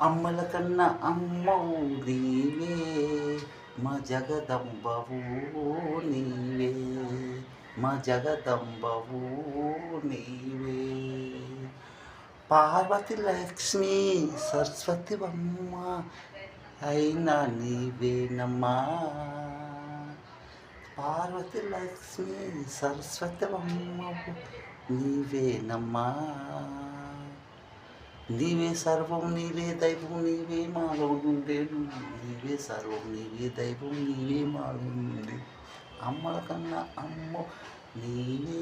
అమ్మల కన్నా అమ్మవు నీవే, మా జగదంబవు నీవే, మా జగదంబవు నీవే. పార్వతి లక్ష్మి సరస్వతి అమ్మ అయినా నీవేనమ్మా. పార్వతి లక్ష్మి సరస్వతి అమ్మవు నీవేనమ్మా. నీవే సర్వం నీవే దైవం నీవే మాలో ఉండేను. నీవే సర్వం నీవే దైవం నీవే మాలో ఉండే. అమ్మల కన్నా అమ్మ నీవే,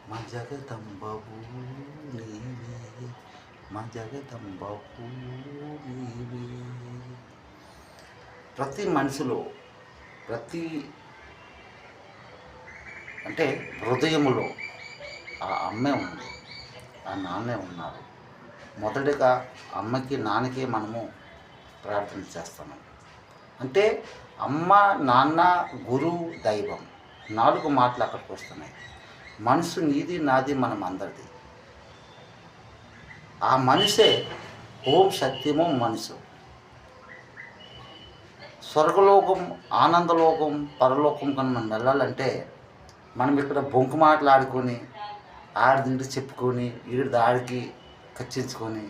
మా జగదంబవు నీవే, మా జగదంబవు నీవే. ప్రతి మనిషిలో అంటే హృదయములో ఆ అమ్మే ఉంది, ఆ నాన్నే ఉన్నారు. మొదటిగా అమ్మకి నాన్నకి మనము ప్రార్థన చేస్తున్నాం. అంటే అమ్మ నాన్న గురువు దైవం 4 మాటలు అక్కడికి వస్తున్నాయి. మనసు నీది నాది మనం అందరిది. ఆ మనిషే ఓం సత్యము మనసు. స్వర్గలోకం ఆనందలోకం పరలోకం కన్నా మనం వెళ్ళాలంటే మనం ఇక్కడ బొంకు మాటలు ఆడుకొని ఆడిదింటి చెప్పుకొని ఈడిది ఆడికి ఖర్చించుకొని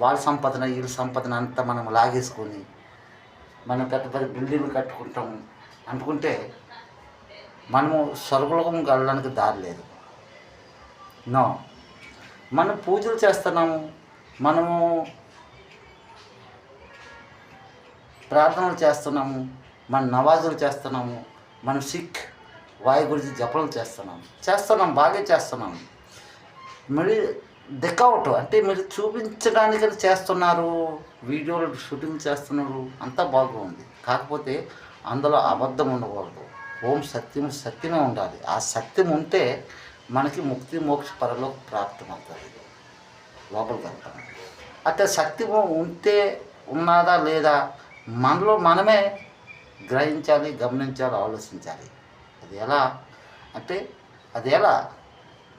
వాళ్ళ సంపదన వీళ్ళ సంపదన అంతా మనం లాగేసుకొని మనం పెద్ద పెద్ద బిల్డింగ్లు కట్టుకుంటాము అనుకుంటే మనము స్వర్గలోకం వెళ్ళడానికి దారి లేదు. నో, మనం పూజలు చేస్తున్నాము, మనము ప్రార్థనలు చేస్తున్నాము, మన నవాజులు చేస్తున్నాము, మనం సిక్ వాయు గురించి జపలు చేస్తున్నాం, బాగా చేస్తున్నాం. మరి డెకౌట్ అంటే మీరు చూపించడానికి చేస్తున్నారు, వీడియోలు షూటింగ్ చేస్తున్నారు, అంతా బాగుంది. కాకపోతే అందులో అబద్ధం ఉండకూడదు. ఓం సత్యం సత్యమే ఉండాలి. ఆ సత్యం ఉంటే మనకి ముక్తి మోక్ష పరలోక ప్రాప్తం అవుతుంది, లోపలికి వెళ్తాం. అయితే సత్యము ఉంటే ఉన్నదా లేదా మనలో మనమే గ్రహించాలి, గమనించాలి, ఆలోచించాలి. అది ఎలా అంటే అది ఎలా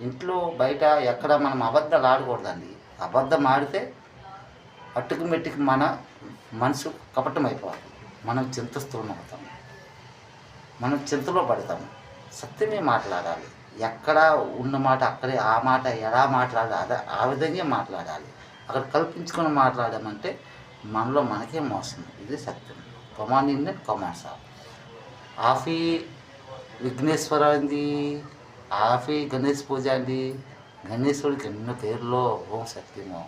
ఇంట్లో బయట ఎక్కడ మనం అబద్ధాలు ఆడకూడదండి. అబద్ధం ఆడితే అట్టుకు మెట్టుకు మన మనసు కపటం అయిపోవాలి. మనం చింతస్థూలం అవుతాము, మనం చింతలో పడతాము. సత్యమే మాట్లాడాలి. ఎక్కడ ఉన్న మాట అక్కడే ఆ మాట ఎలా మాట్లాడాలి ఆ విధంగా మాట్లాడాలి. అక్కడ కల్పించుకొని మాట్లాడామంటే మనలో మనకే మోసం. ఇది సత్యం. కమాన్ ఇన్ కమాన్ సార్. ఆఫీ విఘ్నేశ్వర అండి, ఆఫీ గణేష్ పూజ అండి. గణేశుడికి ఎన్నో పేర్లో ఓం సత్యము.